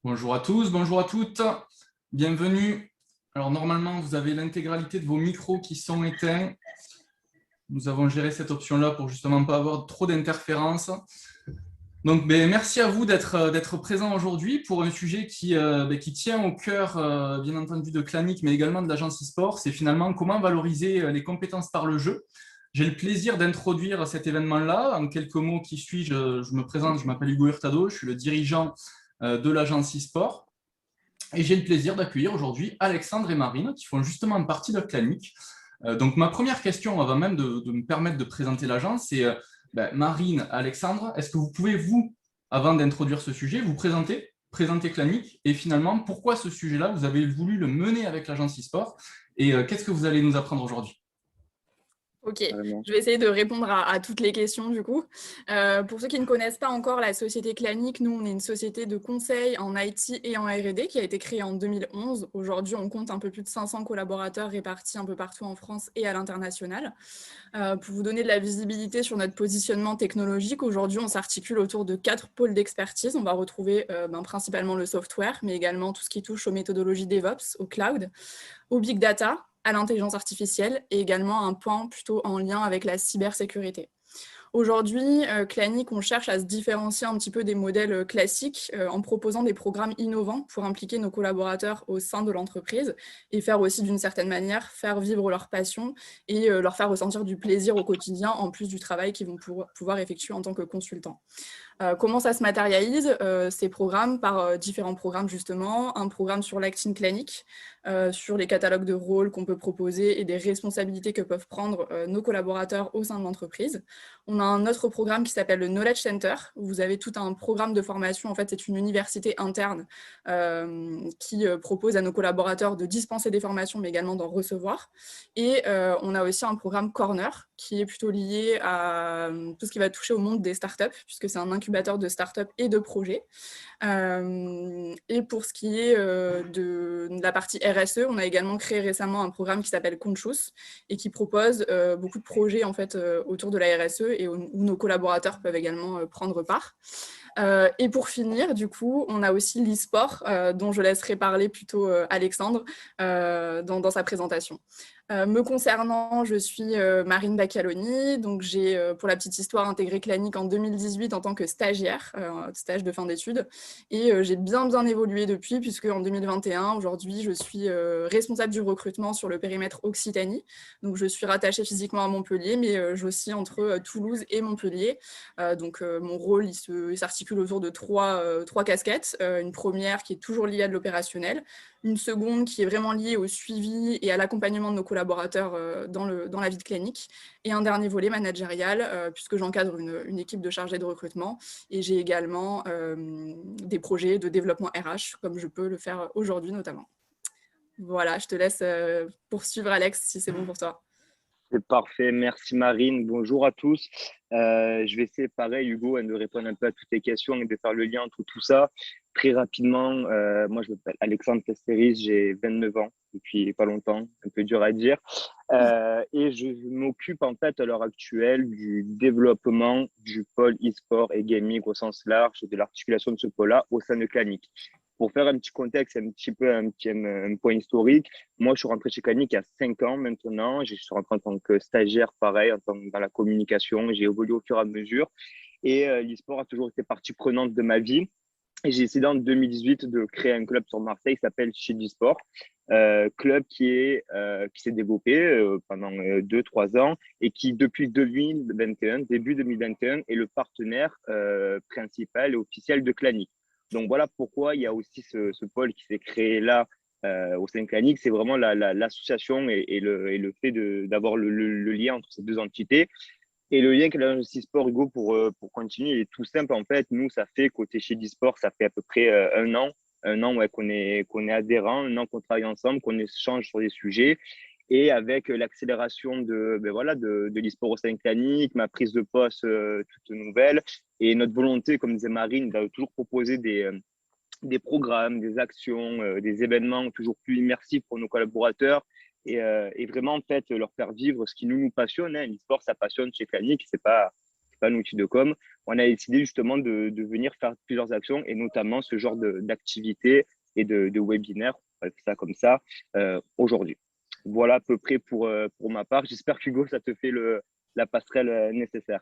Bonjour à tous, bonjour à toutes, bienvenue. Alors normalement, vous avez l'intégralité de vos micros qui sont éteints. Nous avons géré cette option-là pour justement pas avoir trop d'interférences. Donc merci à vous d'être présent aujourd'hui pour un sujet qui tient au cœur, bien entendu, de Clanic, mais également de l'agence e-sport. C'est finalement comment valoriser les compétences par le jeu. J'ai le plaisir d'introduire cet événement-là. En quelques mots, qui suis-je? Je me présente, je m'appelle Hugo Hurtado, je suis le dirigeant de l'agence e-sport. Et j'ai le plaisir d'accueillir aujourd'hui Alexandre et Marine qui font justement partie de Clanic. Donc ma première question, avant même de me permettre de présenter l'agence, c'est Marine, Alexandre, est-ce que vous pouvez, vous, avant d'introduire ce sujet, vous présenter Clanic et finalement pourquoi ce sujet-là, vous avez voulu le mener avec l'agence e-sport et qu'est-ce que vous allez nous apprendre aujourd'hui? Ok, Carrément. je vais essayer de répondre à toutes les questions du coup. Pour ceux qui ne connaissent pas encore la société Clanic, nous on est une société de conseil en IT et en R&D qui a été créée en 2011. Aujourd'hui on compte un peu plus de 500 collaborateurs répartis un peu partout en France et à l'international. Pour vous donner de la visibilité sur notre positionnement technologique, aujourd'hui on s'articule autour de 4 pôles d'expertise. On va retrouver principalement le software, mais également tout ce qui touche aux méthodologies DevOps, au cloud, au big data, à l'intelligence artificielle et également un point plutôt en lien avec la cybersécurité. Aujourd'hui, Clanic, on cherche à se différencier un petit peu des modèles classiques en proposant des programmes innovants pour impliquer nos collaborateurs au sein de l'entreprise et faire aussi d'une certaine manière faire vivre leur passion et leur faire ressentir du plaisir au quotidien en plus du travail qu'ils vont pouvoir effectuer en tant que consultants. Comment ça se matérialise ces programmes par différents programmes justement, un programme sur l'Actin Clanic, sur les catalogues de rôles qu'on peut proposer et des responsabilités que peuvent prendre nos collaborateurs au sein de l'entreprise. On a un autre programme qui s'appelle le Knowledge Center, où vous avez tout un programme de formation, en fait c'est une université interne qui propose à nos collaborateurs de dispenser des formations mais également d'en recevoir. Et on a aussi un programme Corner qui est plutôt lié à tout ce qui va toucher au monde des startups, puisque c'est un incubateur de startups et de projets. Et pour ce qui est de la partie RSE, on a également créé récemment un programme qui s'appelle Conscious et qui propose beaucoup de projets en fait, autour de la RSE et où nos collaborateurs peuvent également prendre part. Et pour finir, du coup, on a aussi l'e-sport, dont je laisserai parler plutôt Alexandre dans sa présentation. Me concernant, je suis Marine Baccaloni, donc j'ai, pour la petite histoire, intégré Clanic en 2018 en tant que stagiaire, stage de fin d'études, et j'ai bien évolué depuis, puisque en 2021, aujourd'hui, je suis responsable du recrutement sur le périmètre Occitanie, donc je suis rattachée physiquement à Montpellier, mais j'oscille entre Toulouse et Montpellier, donc mon rôle, il s'articule autour de trois casquettes, une première qui est toujours liée à de l'opérationnel, une seconde qui est vraiment liée au suivi et à l'accompagnement de nos collaborateurs dans la vie de Clanic, et un dernier volet managérial, puisque j'encadre une équipe de chargés de recrutement, et j'ai également des projets de développement RH, comme je peux le faire aujourd'hui notamment. Voilà, je te laisse poursuivre Alex, si c'est bon pour toi. C'est parfait. Merci Marine. Bonjour à tous. Je vais essayer, pareil, Hugo, de répondre un peu à toutes les questions et de faire le lien entre tout ça. Très rapidement, moi, je m'appelle Alexandre Castéris, j'ai 29 ans depuis pas longtemps, un peu dur à dire. Et je m'occupe en fait à l'heure actuelle du développement du pôle e-sport et gaming au sens large et de l'articulation de ce pôle-là au sein de Clanic. Pour faire un petit contexte, un petit peu un point historique, moi, je suis rentré chez Clanic il y a 5 ans maintenant. Je suis rentré en tant que stagiaire, pareil, dans la communication. J'ai évolué au fur et à mesure. Et l'e-sport a toujours été partie prenante de ma vie. Et j'ai décidé en 2018 de créer un club sur Marseille qui s'appelle Shield e-sport. Club qui s'est développé pendant 2-3 ans et qui, depuis 2021, début 2021, est le partenaire principal et officiel de Clanic. Donc voilà pourquoi il y a aussi ce pôle qui s'est créé là au sein de Clanic. C'est vraiment l'association et le fait d'avoir le lien entre ces deux entités. Et le lien avec l'agence e-sport, Hugo, pour continuer, il est tout simple. En fait, nous, ça fait, côté chez e-sport, ça fait à peu près un an ouais, qu'on est adhérent, un an qu'on travaille ensemble, qu'on échange sur des sujets. Et avec l'accélération de l'e-sport au sein de Clanic, ma prise de poste toute nouvelle, et notre volonté, comme disait Marine, de toujours proposer des programmes, des actions, des événements toujours plus immersifs pour nos collaborateurs et vraiment en fait leur faire vivre ce qui nous passionne. Hein. L'e-sport, ça passionne chez Clanic, c'est pas c'est pas un outil de com. On a décidé justement de venir faire plusieurs actions et notamment ce genre d'activités et de webinaires, on va faire ça comme ça, aujourd'hui. Voilà à peu près pour ma part. J'espère qu'Hugo, ça te fait la passerelle nécessaire.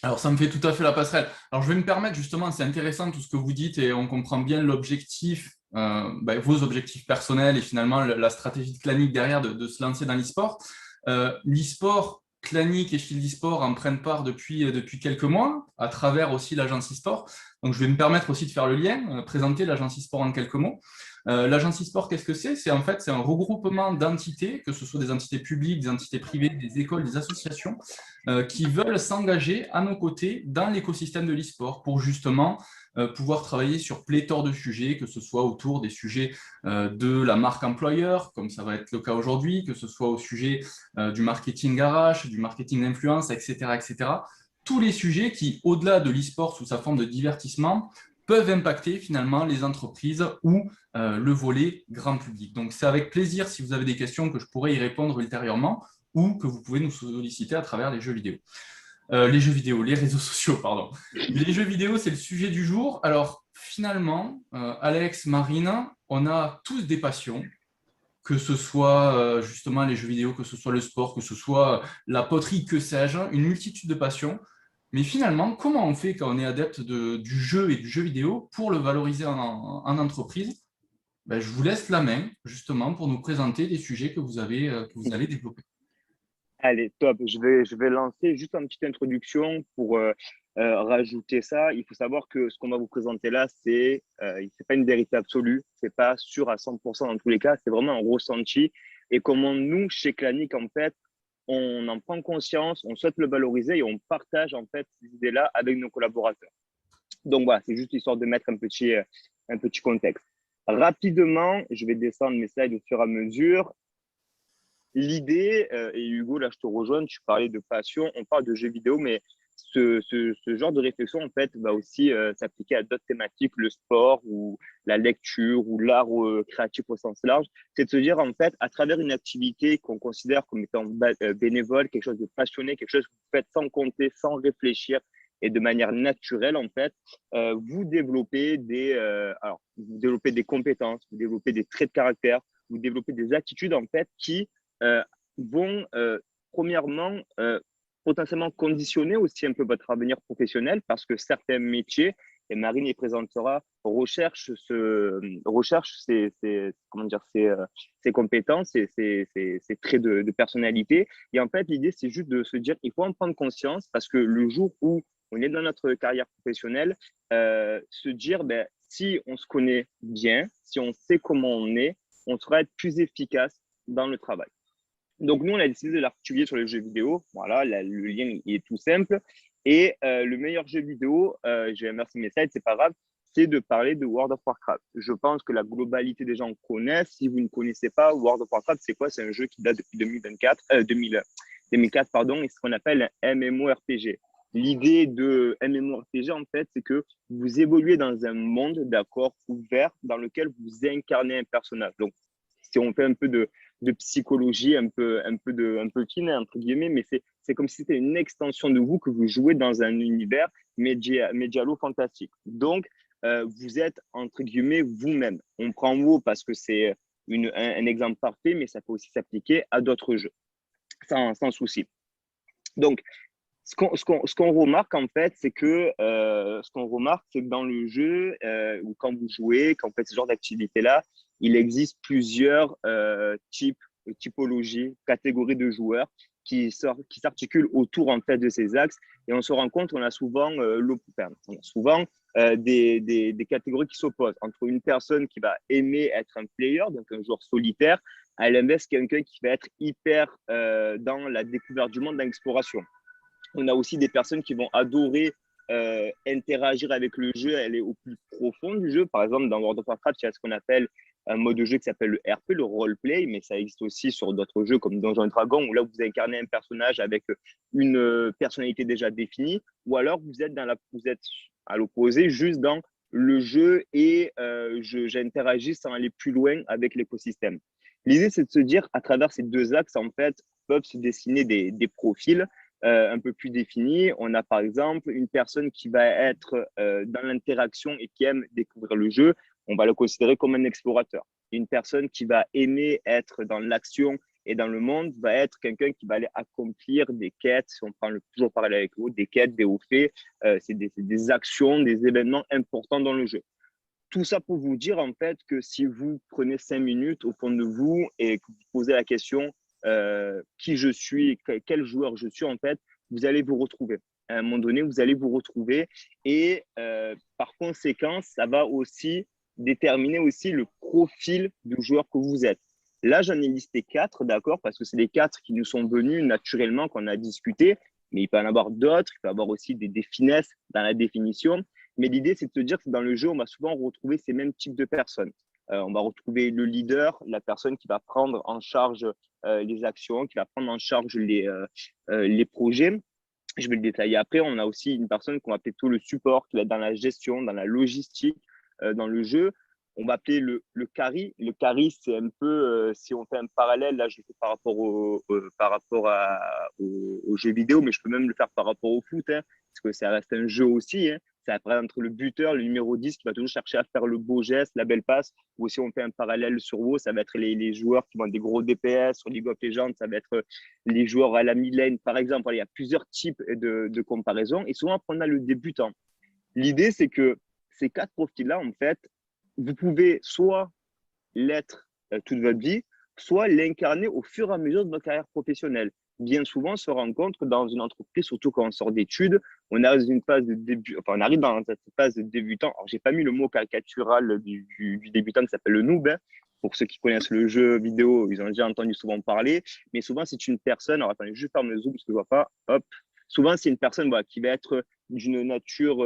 Alors, ça me fait tout à fait la passerelle. Alors, je vais me permettre, justement, c'est intéressant tout ce que vous dites et on comprend bien l'objectif, vos objectifs personnels et finalement la stratégie de Clanic derrière de se lancer dans l'e-sport. L'e-sport, Clanic et Shield e-sport en prennent part depuis quelques mois, à travers aussi l'agence e-sport. Donc, je vais me permettre aussi de faire le lien, présenter l'agence e-sport en quelques mots. L'agence e-sport, qu'est-ce que c'est? C'est en fait un regroupement d'entités, que ce soit des entités publiques, des entités privées, des écoles, des associations, qui veulent s'engager à nos côtés dans l'écosystème de l'e-sport pour justement pouvoir travailler sur pléthore de sujets, que ce soit autour des sujets de la marque employeur, comme ça va être le cas aujourd'hui, que ce soit au sujet du marketing RH, du marketing d'influence, etc., etc. Tous les sujets qui, au-delà de l'e-sport sous sa forme de divertissement, peuvent impacter finalement les entreprises ou le volet grand public. Donc, c'est avec plaisir, si vous avez des questions, que je pourrai y répondre ultérieurement ou que vous pouvez nous solliciter à travers les jeux vidéo. Les réseaux sociaux, pardon. Les jeux vidéo, c'est le sujet du jour. Alors, finalement, Alex, Marine, on a tous des passions, que ce soit justement les jeux vidéo, que ce soit le sport, que ce soit la poterie, que sais-je, une multitude de passions. Mais finalement, comment on fait quand on est adepte du jeu et du jeu vidéo pour le valoriser en entreprise? Ben, je vous laisse la main, justement, pour nous présenter des sujets que vous allez développer. Allez, top. Je vais lancer juste une petite introduction pour rajouter ça. Il faut savoir que ce qu'on va vous présenter là, c'est pas une vérité absolue. C'est pas sûr à 100% dans tous les cas. C'est vraiment un ressenti. Et comment nous, chez Clanic, en fait, on en prend conscience, on souhaite le valoriser et on partage en fait ces idées-là avec nos collaborateurs. Donc voilà, c'est juste histoire de mettre un petit contexte. Rapidement, je vais descendre mes slides au fur et à mesure. L'idée, et Hugo, là je te rejoins, tu parlais de passion, on parle de jeux vidéo, mais ce genre de réflexion, en fait, va aussi s'appliquer à d'autres thématiques, le sport ou la lecture ou l'art créatif au sens large. C'est de se dire, en fait, à travers une activité qu'on considère comme étant bénévole, quelque chose de passionné, quelque chose que vous faites sans compter, sans réfléchir et de manière naturelle, en fait, vous développez vous développez des compétences, vous développez des traits de caractère, vous développez des attitudes, en fait, qui euh, vont premièrement potentiellement conditionner aussi un peu votre avenir professionnel parce que certains métiers, et Marine y présentera, recherchent ces compétences et ces traits de personnalité. Et en fait, l'idée, c'est juste de se dire, il faut en prendre conscience parce que le jour où on est dans notre carrière professionnelle, se dire, ben, si on se connaît bien, si on sait comment on sera être plus efficace dans le travail. Donc, nous, on a décidé de l'articuler sur les jeux vidéo. Voilà, le lien il est tout simple. Et le meilleur jeu vidéo, je vais inverser mes slides, c'est pas grave, c'est de parler de World of Warcraft. Je pense que la globalité des gens connaissent. Si vous ne connaissez pas, World of Warcraft, c'est quoi? C'est un jeu qui date depuis 2004, pardon, et ce qu'on appelle un MMORPG. L'idée de MMORPG, en fait, c'est que vous évoluez dans un monde, d'accord, ouvert, dans lequel vous incarnez un personnage. Donc, si on fait un peu de psychologie, un peu fine, entre guillemets, mais c'est comme si c'était une extension de vous que vous jouez dans un univers médialo-fantastique. Donc, vous êtes, entre guillemets, vous-même. On prend WoW parce que c'est un exemple parfait, mais ça peut aussi s'appliquer à d'autres jeux, sans souci. Donc, ce qu'on remarque, en fait, c'est que dans le jeu, ou quand vous jouez, quand vous faites ce genre d'activité-là, il existe plusieurs typologies, catégories de joueurs qui s'articulent autour en fait de ces axes. Et on se rend compte qu'on a souvent des catégories qui s'opposent entre une personne qui va aimer être un player, donc un joueur solitaire, à l'inverse quelqu'un qui va être hyper dans la découverte du monde, dans l'exploration. On a aussi des personnes qui vont adorer interagir avec le jeu, aller au plus profond du jeu. Par exemple, dans World of Warcraft, il y a ce qu'on appelle un mode de jeu qui s'appelle le RP, le roleplay, mais ça existe aussi sur d'autres jeux comme Donjons et Dragons, où là, vous incarnez un personnage avec une personnalité déjà définie, ou alors vous êtes à l'opposé, juste dans le jeu et j'interagis sans aller plus loin avec l'écosystème. L'idée, c'est de se dire, à travers ces deux axes, en fait, peuvent se dessiner des profils un peu plus définis. On a par exemple une personne qui va être dans l'interaction et qui aime découvrir le jeu. On va le considérer comme un explorateur. Une personne qui va aimer être dans l'action et dans le monde va être quelqu'un qui va aller accomplir des quêtes, si on prend toujours parler avec vous, des quêtes, des hauts faits, c'est des actions, des événements importants dans le jeu. Tout ça pour vous dire en fait que si vous prenez 5 minutes au fond de vous et que vous posez la question qui je suis, quel joueur je suis en fait, vous allez vous retrouver. À un moment donné, vous allez vous retrouver et par conséquent, ça va aussi déterminer aussi le profil du joueur que vous êtes. Là, j'en ai listé 4, d'accord, parce que c'est les 4 qui nous sont venus naturellement qu'on a discuté, mais il peut y en avoir d'autres, il peut y avoir aussi des finesses dans la définition. Mais l'idée, c'est de se dire que dans le jeu, on va souvent retrouver ces mêmes types de personnes. On va retrouver le leader, la personne qui va prendre en charge les actions, qui va prendre en charge les projets. Je vais le détailler après. On a aussi une personne qu'on va appeler plutôt le support, qui va être dans la gestion, dans la logistique, dans le jeu. On va appeler le carry. Le carry, c'est un peu, si on fait un parallèle, là, je le fais par rapport au jeu vidéo, mais je peux même le faire par rapport au foot, hein, parce que ça reste un jeu aussi. Hein. Ça apparaît entre le buteur, le numéro 10, qui va toujours chercher à faire le beau geste, la belle passe. Ou si on fait un parallèle sur WoW, ça va être les joueurs qui vont des gros DPS. Sur League of Legends, ça va être les joueurs à la mid-lane, par exemple. Il y a plusieurs types de comparaisons. Et souvent, on a le débutant. L'idée, c'est que ces 4 profils-là, en fait, vous pouvez soit l'être toute votre vie, soit l'incarner au fur et à mesure de votre carrière professionnelle. Bien souvent, on se rend compte que dans une entreprise, surtout quand on sort d'études, on arrive dans une phase de début, enfin, on arrive dans cette phase de débutant. Alors, j'ai pas mis le mot caricatural du débutant qui s'appelle le noob. Hein. Pour ceux qui connaissent le jeu vidéo, ils ont déjà entendu souvent parler. Mais souvent, c'est une personne. Alors, attendez, je ferme le zoom parce que je vois pas. Hop. Souvent, c'est une personne qui va être d'une nature,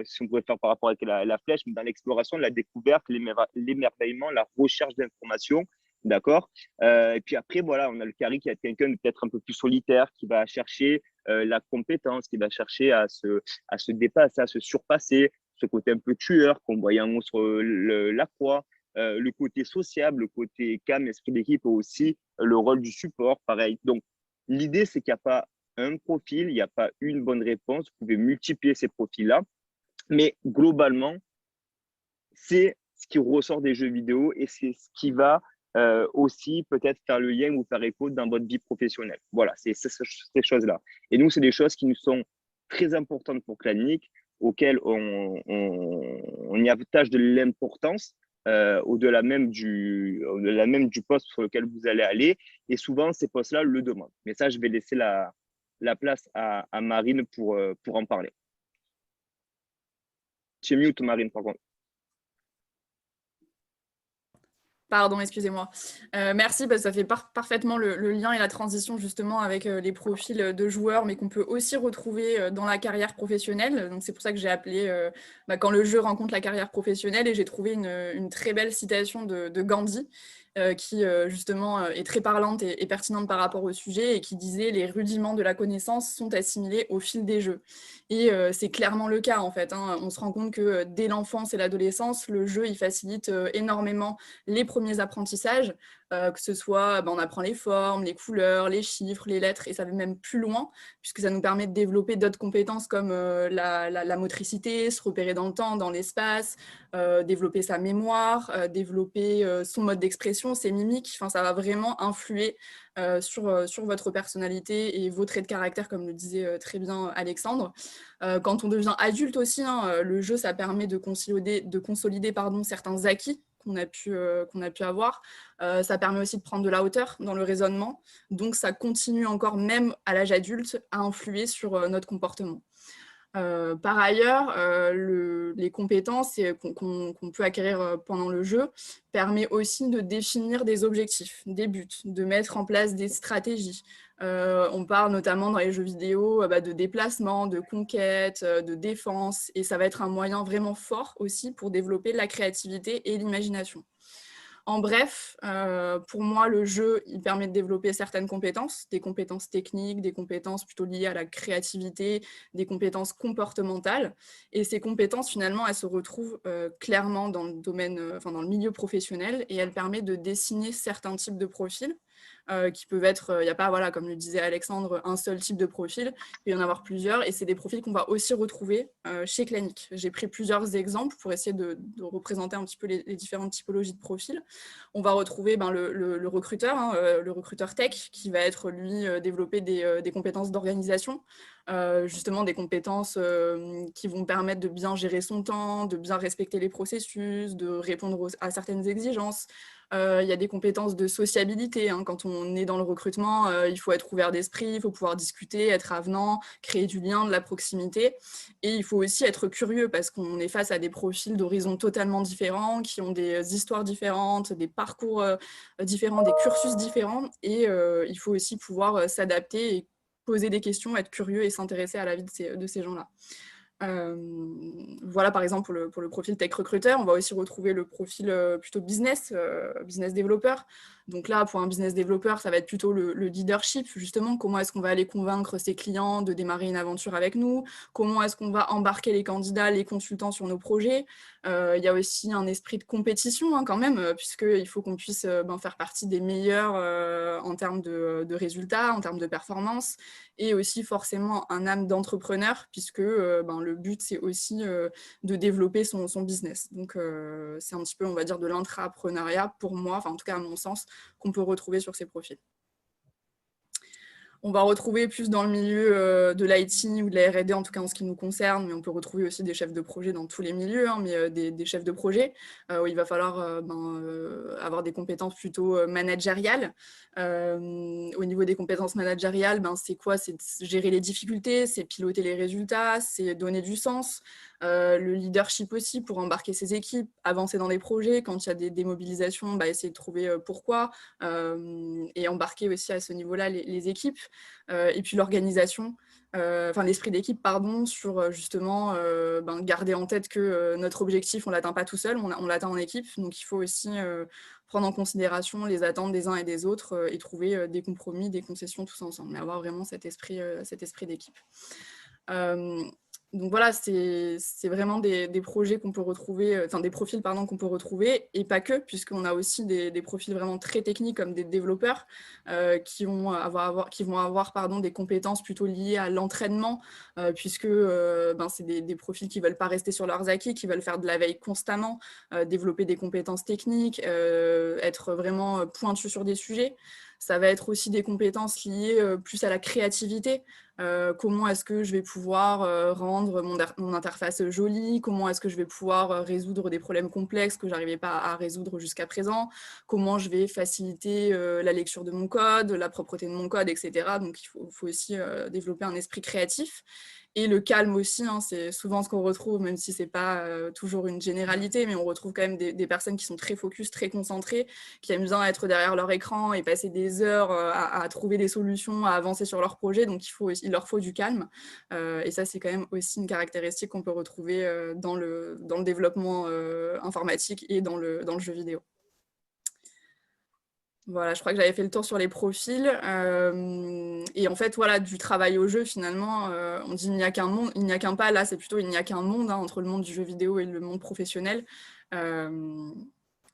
si on pouvait faire par rapport avec la flèche, mais dans l'exploration, la découverte, l'émerveillement, la recherche d'informations. D'accord. Et puis après, voilà, on a le carry qui est quelqu'un de peut-être un peu plus solitaire, qui va chercher la compétence, qui va chercher à se dépasser, à se surpasser, ce côté un peu tueur qu'on voyait en haut sur la croix, le côté sociable, le côté calme, esprit d'équipe, aussi le rôle du support, pareil. Donc, l'idée, c'est qu'il n'y a pas un profil, il n'y a pas une bonne réponse. Vous pouvez multiplier ces profils-là, mais globalement, c'est ce qui ressort des jeux vidéo et c'est ce qui va aussi peut-être faire le lien ou faire écho dans votre vie professionnelle. Voilà, c'est ces choses-là. Et nous, c'est des choses qui nous sont très importantes pour Clanic, auxquelles on y attache de l'importance au-delà même du poste sur lequel vous allez aller. Et souvent, ces postes-là le demandent. Mais ça, je vais laisser la place à Marine pour en parler. Tu es mute, Marine, par contre. Pardon, excusez-moi. Merci, parce que ça fait parfaitement le lien et la transition justement avec les profils de joueurs, mais qu'on peut aussi retrouver dans la carrière professionnelle. Donc c'est pour ça que j'ai appelé quand le jeu rencontre la carrière professionnelle, et j'ai trouvé une très belle citation de Gandhi, qui justement est très parlante et pertinente par rapport au sujet, et qui disait « Les rudiments de la connaissance sont assimilés au fil des jeux ». Et c'est clairement le cas en fait. Hein. On se rend compte que dès l'enfance et l'adolescence, le jeu il facilite énormément les premiers apprentissages, que ce soit, on apprend les formes, les couleurs, les chiffres, les lettres, et ça va même plus loin, puisque ça nous permet de développer d'autres compétences comme la motricité, se repérer dans le temps, dans l'espace, développer sa mémoire, développer son mode d'expression, ses mimiques. Enfin, ça va vraiment influer sur votre personnalité et vos traits de caractère, comme le disait très bien Alexandre. Quand on devient adulte aussi, hein, le jeu, ça permet de consolider certains acquis qu'on a pu avoir. Ça permet aussi de prendre de la hauteur dans le raisonnement. Donc, ça continue encore, même à l'âge adulte, à influer sur notre comportement. Par ailleurs, les compétences qu'on peut acquérir pendant le jeu permet aussi de définir des objectifs, des buts, de mettre en place des stratégies. On parle notamment dans les jeux vidéo de déplacement, de conquête, de défense, et ça va être un moyen vraiment fort aussi pour développer la créativité et l'imagination. En bref, pour moi, le jeu, il permet de développer certaines compétences, des compétences techniques, des compétences plutôt liées à la créativité, des compétences comportementales. Et ces compétences, finalement, elles se retrouvent clairement dans le domaine, dans le milieu professionnel, et elles permettent de dessiner certains types de profils. qui peuvent être, il n'y a pas, voilà, comme le disait Alexandre, un seul type de profil, il peut y en avoir plusieurs, et c'est des profils qu'on va aussi retrouver chez Clanic. J'ai pris plusieurs exemples pour essayer de représenter un petit peu les différentes typologies de profils. On va retrouver le recruteur, le recruteur tech, qui va être, lui, développer des compétences d'organisation, justement des compétences qui vont permettre de bien gérer son temps, de bien respecter les processus, de répondre à certaines exigences. Il y a des compétences de sociabilité. Quand on est dans le recrutement, il faut être ouvert d'esprit, il faut pouvoir discuter, être avenant, créer du lien, de la proximité. Et il faut aussi être curieux parce qu'on est face à des profils d'horizons totalement différents, qui ont des histoires différentes, des parcours différents, des cursus différents. Et il faut aussi pouvoir s'adapter et poser des questions, être curieux et s'intéresser à la vie de ces gens-là. Voilà, par exemple, pour le profil tech recruteur, on va aussi retrouver le profil plutôt business développeur. Donc là, pour un business développeur, ça va être plutôt le leadership, justement. Comment est-ce qu'on va aller convaincre ses clients de démarrer une aventure avec nous? Comment est-ce qu'on va embarquer les candidats, les consultants sur nos projets? Il y a aussi un esprit de compétition, quand même, puisqu'il faut qu'on puisse faire partie des meilleurs en termes de résultats, en termes de performance, et aussi forcément un âme d'entrepreneur, puisque le but, c'est aussi de développer son business. Donc, c'est un petit peu, on va dire, de l'intrapreneuriat pour moi, enfin en tout cas à mon sens, qu'on peut retrouver sur ces profils. On va retrouver plus dans le milieu de l'IT ou de la R&D, en tout cas en ce qui nous concerne, mais on peut retrouver aussi des chefs de projet dans tous les milieux, mais des chefs de projet où il va falloir avoir des compétences plutôt managériales. Au niveau des compétences managériales, c'est quoi? C'est gérer les difficultés, c'est piloter les résultats, c'est donner du sens. Le leadership aussi pour embarquer ses équipes, avancer dans les projets. Quand il y a des démobilisations, essayer de trouver pourquoi et embarquer aussi à ce niveau-là les équipes. Et puis l'organisation, l'esprit d'équipe, pardon, sur justement garder en tête que notre objectif, on ne l'atteint pas tout seul, on l'atteint en équipe. Donc il faut aussi prendre en considération les attentes des uns et des autres et trouver des compromis, des concessions tous ensemble, mais avoir vraiment cet esprit d'équipe. Donc voilà, c'est vraiment des projets qu'on peut retrouver, des profils qu'on peut retrouver, et pas que, puisqu'on a aussi des profils vraiment très techniques comme des développeurs qui vont avoir des compétences plutôt liées à l'entraînement, puisque c'est des profils qui ne veulent pas rester sur leurs acquis, qui veulent faire de la veille constamment, développer des compétences techniques, être vraiment pointu sur des sujets. Ça va être aussi des compétences liées plus à la créativité. Comment est-ce que je vais pouvoir rendre mon interface jolie? Comment est-ce que je vais pouvoir résoudre des problèmes complexes que je n'arrivais pas à résoudre jusqu'à présent? Comment je vais faciliter la lecture de mon code, la propreté de mon code, etc. Donc, il faut aussi développer un esprit créatif. Et le calme aussi, c'est souvent ce qu'on retrouve, même si ce n'est pas toujours une généralité, mais on retrouve quand même des personnes qui sont très focus, très concentrées, qui aiment bien être derrière leur écran et passer des heures à trouver des solutions, à avancer sur leur projet. Donc, il leur faut du calme. Et ça, c'est quand même aussi une caractéristique qu'on peut retrouver dans le développement informatique et dans le jeu vidéo. Voilà, je crois que j'avais fait le tour sur les profils. Et en fait, voilà, du travail au jeu, finalement, on dit il n'y a qu'un monde, il n'y a qu'un pas. Là, c'est plutôt il n'y a qu'un monde entre le monde du jeu vidéo et le monde professionnel.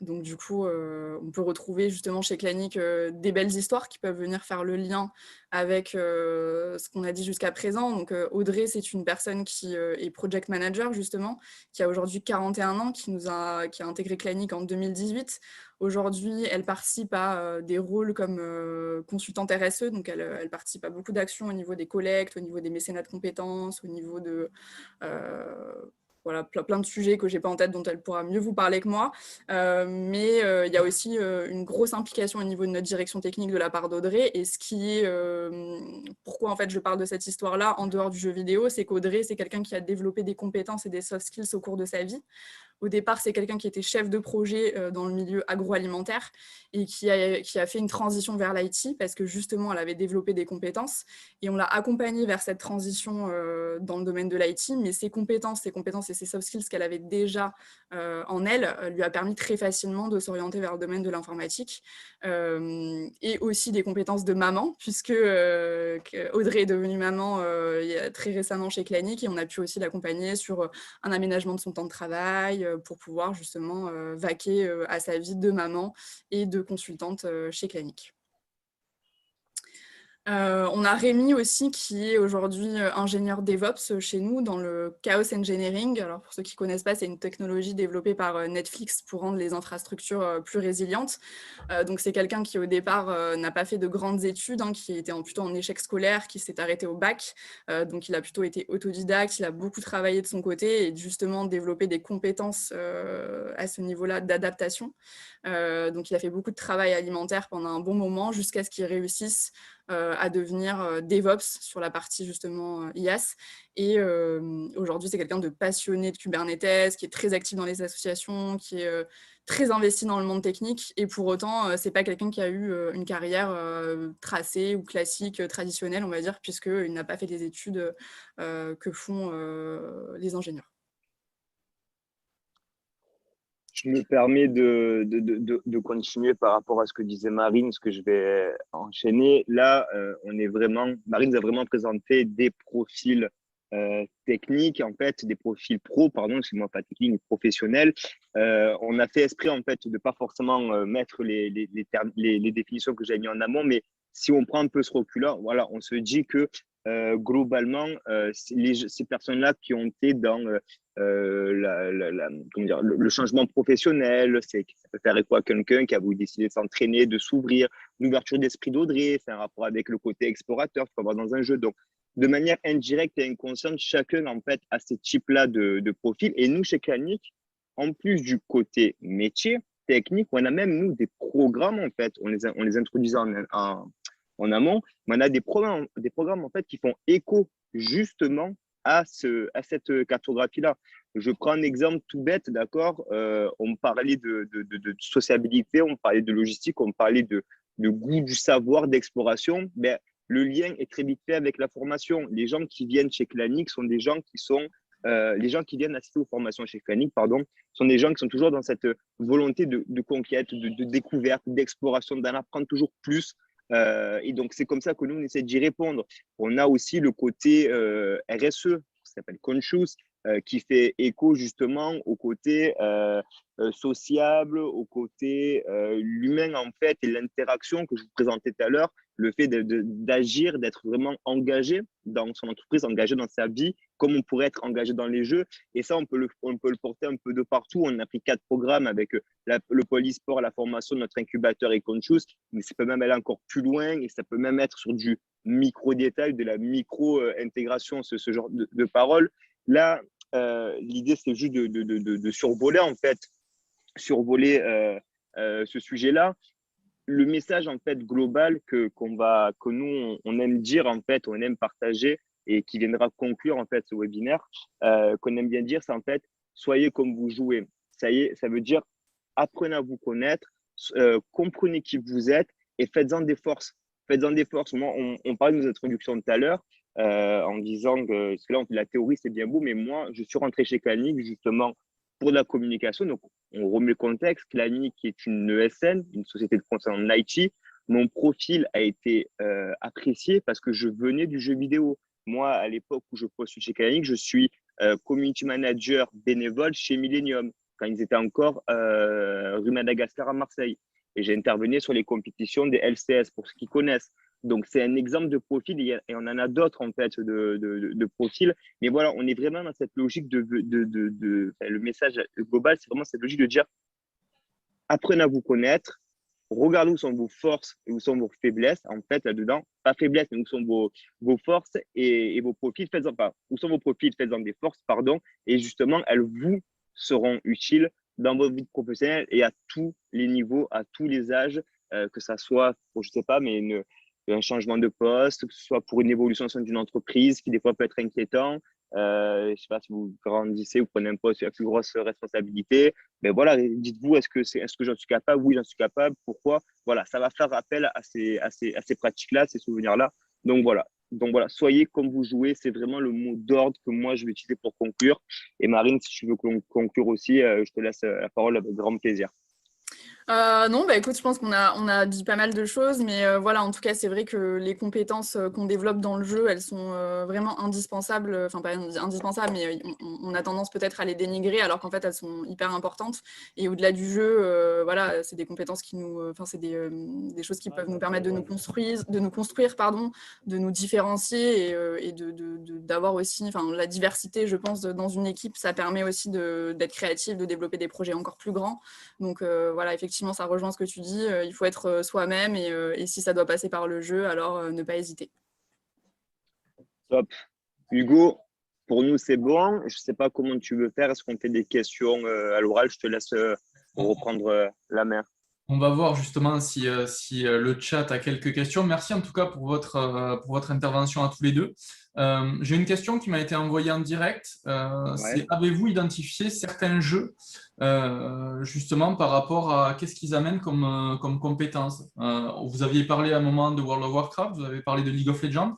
Donc, du coup, on peut retrouver justement chez Clanic des belles histoires qui peuvent venir faire le lien avec ce qu'on a dit jusqu'à présent. Donc, Audrey, c'est une personne qui est project manager, justement, qui a aujourd'hui 41 ans, qui a intégré Clanic en 2018. Aujourd'hui, elle participe à des rôles comme consultante RSE, donc elle participe à beaucoup d'actions au niveau des collectes, au niveau des mécénats de compétences, au niveau de voilà, plein de sujets que je n'ai pas en tête, dont elle pourra mieux vous parler que moi. Mais il y a aussi une grosse implication au niveau de notre direction technique de la part d'Audrey. Et ce qui est pourquoi en fait je parle de cette histoire-là en dehors du jeu vidéo, c'est qu'Audrey, c'est quelqu'un qui a développé des compétences et des soft skills au cours de sa vie. Au départ, c'est quelqu'un qui était chef de projet dans le milieu agroalimentaire et qui a fait une transition vers l'IT parce que justement, elle avait développé des compétences et on l'a accompagnée vers cette transition dans le domaine de l'IT, mais ses compétences et ses soft skills qu'elle avait déjà en elle lui a permis très facilement de s'orienter vers le domaine de l'informatique et aussi des compétences de maman puisque Audrey est devenue maman il y a très récemment chez Clanic et on a pu aussi l'accompagner sur un aménagement de son temps de travail pour pouvoir justement vaquer à sa vie de maman et de consultante chez Clanic. On a Rémi aussi qui est aujourd'hui ingénieur DevOps chez nous dans le Chaos Engineering. Alors pour ceux qui ne connaissent pas, c'est une technologie développée par Netflix pour rendre les infrastructures plus résilientes. Donc c'est quelqu'un qui au départ n'a pas fait de grandes études, hein, qui était plutôt en échec scolaire, qui s'est arrêté au bac. Donc il a plutôt été autodidacte, il a beaucoup travaillé de son côté et justement développé des compétences à ce niveau-là d'adaptation. Donc il a fait beaucoup de travail alimentaire pendant un bon moment jusqu'à ce qu'il réussisse à devenir DevOps sur la partie justement IaaS. Et aujourd'hui, c'est quelqu'un de passionné de Kubernetes, qui est très actif dans les associations, qui est très investi dans le monde technique. Et pour autant, c'est pas quelqu'un qui a eu une carrière tracée ou classique, traditionnelle, on va dire, puisqu'il n'a pas fait les études que font les ingénieurs. Je me permets de continuer par rapport à ce que disait Marine, ce que je vais enchaîner. Là, Marine a vraiment présenté des profils techniques, en fait, des profils pro, pardon, excusez-moi, pas techniques, mais professionnels. On a fait esprit, en fait, de pas forcément mettre les définitions que j'avais mis en amont, mais si on prend un peu ce recul-là, voilà, on se dit que globalement, ces personnes-là qui ont été dans comment dire, le changement professionnel, ça peut faire écho à quelqu'un qui a voulu décider de s'entraîner, de s'ouvrir, l'ouverture d'esprit d'Audrey, c'est un rapport avec le côté explorateur qu'il faut avoir dans un jeu. Donc, de manière indirecte et inconsciente, chacun en fait a ce type-là de profil. Et nous, chez Clanic, en plus du côté métier, technique, on a même, nous, des programmes, en fait, on les introduisait en amont, mais on a des programmes en fait, qui font écho justement à cette cartographie-là. Je prends un exemple tout bête, d'accord. On parlait de sociabilité, on parlait de logistique, on parlait de goût du savoir, d'exploration. Ben, le lien est très vite fait avec la formation. Les gens qui viennent chez Clanic sont des gens qui sont les gens qui viennent assister aux formations chez Clanic, pardon, sont des gens qui sont toujours dans cette volonté de conquête, de découverte, d'exploration, d'en apprendre toujours plus. Et donc, c'est comme ça que nous, on essaie d'y répondre. On a aussi le côté RSE, qui s'appelle Conscious, qui fait écho justement au côté sociable, au côté l'humain en fait, et l'interaction que je vous présentais tout à l'heure, le fait d'agir, d'être vraiment engagé dans son entreprise, engagé dans sa vie, comme on pourrait être engagé dans les jeux. Et ça, on peut le porter un peu de partout. On a pris 4 programmes avec le polysport, la formation de notre incubateur et Conscious, mais ça peut même aller encore plus loin et ça peut même être sur du micro-détail, de la micro-intégration, ce genre de paroles. Là, l'idée, c'est juste de survoler, en fait, ce sujet-là. Le message, en fait, global que nous, on aime dire, en fait, on aime partager et qui viendra conclure, en fait, ce webinaire, qu'on aime bien dire, c'est, en fait, soyez comme vous jouez. Ça y est, ça veut dire, apprenez à vous connaître, comprenez qui vous êtes et faites-en des forces. Faites-en des forces. Moi, on parlait de nos introductions tout à l'heure, en disant que, parce que là, la théorie, c'est bien beau, mais moi, je suis rentré chez Clanic justement pour de la communication. Donc, on remet le contexte. Clanic est une ESN, une société de conseil en IT. Mon profil a été apprécié parce que je venais du jeu vidéo. Moi, à l'époque où je postule chez Clanic, je suis community manager bénévole chez Millennium, quand ils étaient encore rue Madagascar à Marseille. Et j'ai intervenu sur les compétitions des LCS, pour ceux qui connaissent. Donc, c'est un exemple de profil et on en a d'autres, en fait, de profils. Mais voilà, on est vraiment dans cette logique le message global, c'est vraiment cette logique de dire apprenez à vous connaître, regardez où sont vos forces et où sont vos faiblesses, en fait, là-dedans. Pas faiblesses, mais où sont vos forces et vos profils, faites-en pas. Où sont vos profils, faites-en des forces, pardon. Et justement, elles vous seront utiles dans votre vie professionnelle et à tous les niveaux, à tous les âges, que ça soit, pour, je sais pas, mais un changement de poste, que ce soit pour une évolution au sein d'une entreprise qui des fois peut être inquiétant. Je sais pas si vous grandissez, vous prenez un poste à plus grosse responsabilité. Mais voilà, dites-vous, est-ce que j'en suis capable? Oui, j'en suis capable. Pourquoi? Voilà, ça va faire appel à ces pratiques-là, ces souvenirs-là. Donc voilà. Soyez comme vous jouez, c'est vraiment le mot d'ordre que moi je vais utiliser pour conclure. Et Marine, si tu veux conclure aussi, je te laisse la parole avec grand plaisir. Non, bah, écoute, je pense qu'on a dit pas mal de choses, mais voilà, en tout cas, c'est vrai que les compétences qu'on développe dans le jeu, elles sont vraiment indispensables. Enfin, pas indispensables, mais on a tendance peut-être à les dénigrer, alors qu'en fait, elles sont hyper importantes. Et au-delà du jeu, voilà, c'est des compétences qui nous, enfin, c'est des choses qui peuvent nous permettre de nous construire, pardon, de nous différencier et d'avoir aussi, enfin, la diversité, je pense, dans une équipe, ça permet aussi d'être créatif, de développer des projets encore plus grands. Donc voilà, effectivement, ça rejoint ce que tu dis. Il faut être soi-même et si ça doit passer par le jeu, alors ne pas hésiter. Top. Hugo, pour nous, c'est bon. Je ne sais pas comment tu veux faire. Est-ce qu'on fait des questions à l'oral? Je te laisse reprendre la main. On va voir justement si le chat a quelques questions. Merci en tout cas pour votre intervention à tous les deux. J'ai une question qui m'a été envoyée en direct. Ouais. Avez-vous identifié certains jeux justement par rapport à qu'est-ce qu'ils amènent comme compétences? Vous aviez parlé à un moment de World of Warcraft, vous avez parlé de League of Legends.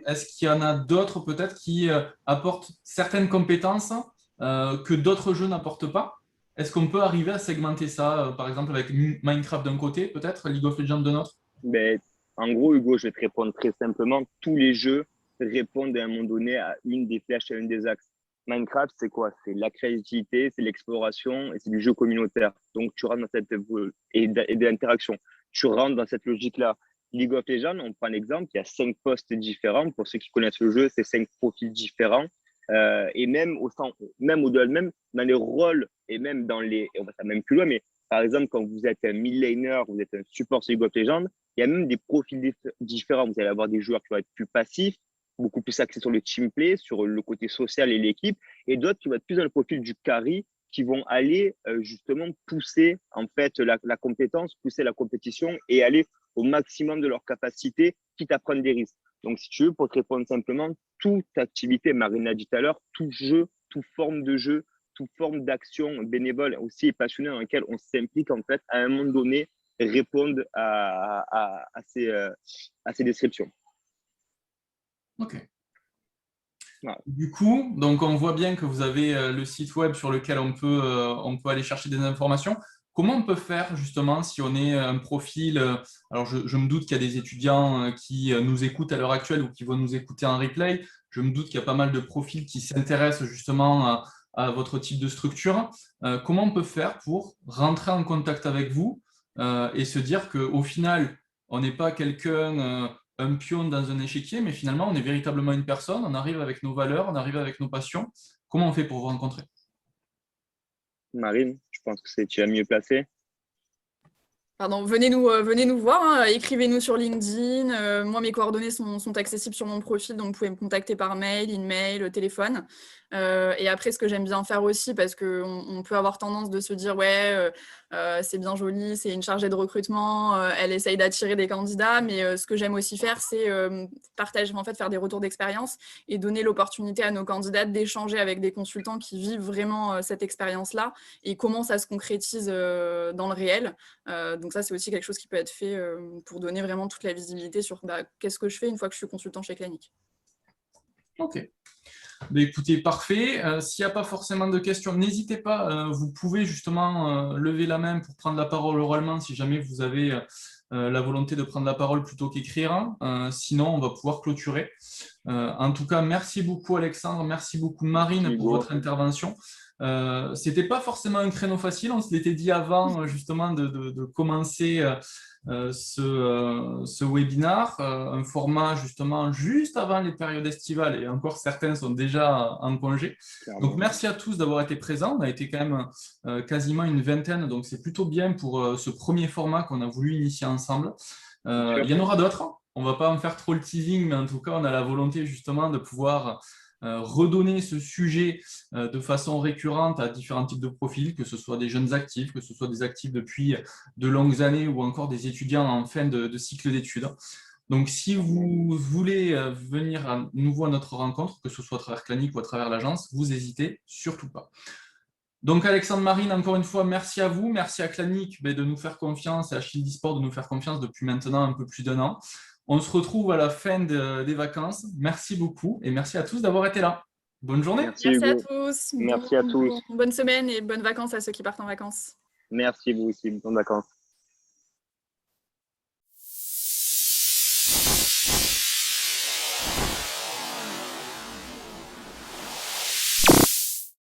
Est-ce qu'il y en a d'autres peut-être qui apportent certaines compétences que d'autres jeux n'apportent pas? Est-ce qu'on peut arriver à segmenter ça, par exemple, avec Minecraft d'un côté, peut-être, League of Legends de l'autre? Ben, en gros, Hugo, je vais te répondre très simplement. Tous les jeux répondent à un moment donné à une des flèches, à un des axes. Minecraft, c'est quoi? C'est la créativité, c'est l'exploration et c'est du jeu communautaire. Donc, tu rentres dans cette et de l'interaction. Tu rentres dans cette logique-là. League of Legends, on prend l'exemple, il y a 5 postes différents. Pour ceux qui connaissent le jeu, c'est 5 profils différents. Et même au-delà de même, dans les rôles et même dans les, on va ça même plus loin, mais par exemple, quand vous êtes un mid laner, vous êtes un support sur League of Legends, il y a même des profils différents. Vous allez avoir des joueurs qui vont être plus passifs, beaucoup plus axés sur le team play, sur le côté social et l'équipe, et d'autres qui vont être plus dans le profil du carry, qui vont aller justement pousser en fait la compétence, pousser la compétition et aller au maximum de leur capacité, quitte à prendre des risques. Donc, si tu veux, pour te répondre simplement, toute activité, Marine l'a dit tout à l'heure, tout jeu, toute forme de jeu, toute forme d'action bénévole aussi et passionnée dans laquelle on s'implique en fait à un moment donné répondent à ces descriptions. Ok. Voilà. Du coup, donc on voit bien que vous avez le site web sur lequel on peut aller chercher des informations. Comment on peut faire justement si on est un profil, alors je me doute qu'il y a des étudiants qui nous écoutent à l'heure actuelle ou qui vont nous écouter en replay. Je me doute qu'il y a pas mal de profils qui s'intéressent justement à votre type de structure. Comment on peut faire pour rentrer en contact avec vous et se dire qu'au final, on n'est pas quelqu'un un pion dans un échiquier, mais finalement, on est véritablement une personne, on arrive avec nos valeurs, on arrive avec nos passions. Comment on fait pour vous rencontrer? Marine, je pense que tu es mieux placée. Pardon, venez nous voir, hein, écrivez-nous sur LinkedIn. Moi, mes coordonnées sont accessibles sur mon profil, donc vous pouvez me contacter par mail, email, téléphone. Et après, ce que j'aime bien faire aussi, parce qu'on peut avoir tendance de se dire, ouais, c'est bien joli, c'est une chargée de recrutement, elle essaye d'attirer des candidats, mais ce que j'aime aussi faire, c'est partager, en fait, faire des retours d'expérience et donner l'opportunité à nos candidats d'échanger avec des consultants qui vivent vraiment cette expérience-là et comment ça se concrétise dans le réel. Donc ça, c'est aussi quelque chose qui peut être fait pour donner vraiment toute la visibilité sur qu'est-ce que je fais une fois que je suis consultant chez Clanic. Ok. Ben, écoutez, parfait. S'il n'y a pas forcément de questions, n'hésitez pas. Vous pouvez justement lever la main pour prendre la parole oralement si jamais vous avez la volonté de prendre la parole plutôt qu'écrire. Sinon, on va pouvoir clôturer. En tout cas, merci beaucoup Alexandre, merci beaucoup Marine pour votre intervention. C'était pas forcément un créneau facile, on se l'était dit avant justement de commencer ce webinaire, un format justement juste avant les périodes estivales et encore certains sont déjà en congé. Donc merci à tous d'avoir été présents, on a été quand même quasiment une vingtaine, donc c'est plutôt bien pour ce premier format qu'on a voulu initier ensemble. Il y en aura d'autres. On ne va pas en faire trop le teasing, mais en tout cas, on a la volonté justement de pouvoir redonner ce sujet de façon récurrente à différents types de profils, que ce soit des jeunes actifs, que ce soit des actifs depuis de longues années ou encore des étudiants en fin de cycle d'études. Donc, si vous voulez venir à nouveau à notre rencontre, que ce soit à travers Clanic ou à travers l'agence, vous n'hésitez surtout pas. Donc, Alexandre, Marine, encore une fois, merci à vous. Merci à Clanic de nous faire confiance et à Shield eSport de nous faire confiance depuis maintenant un peu plus d'1 an. On se retrouve à la fin des vacances. Merci beaucoup et merci à tous d'avoir été là. Bonne journée. Merci à tous. Merci à tous. Bonne semaine et bonnes vacances à ceux qui partent en vacances. Merci, vous aussi. Bonnes vacances.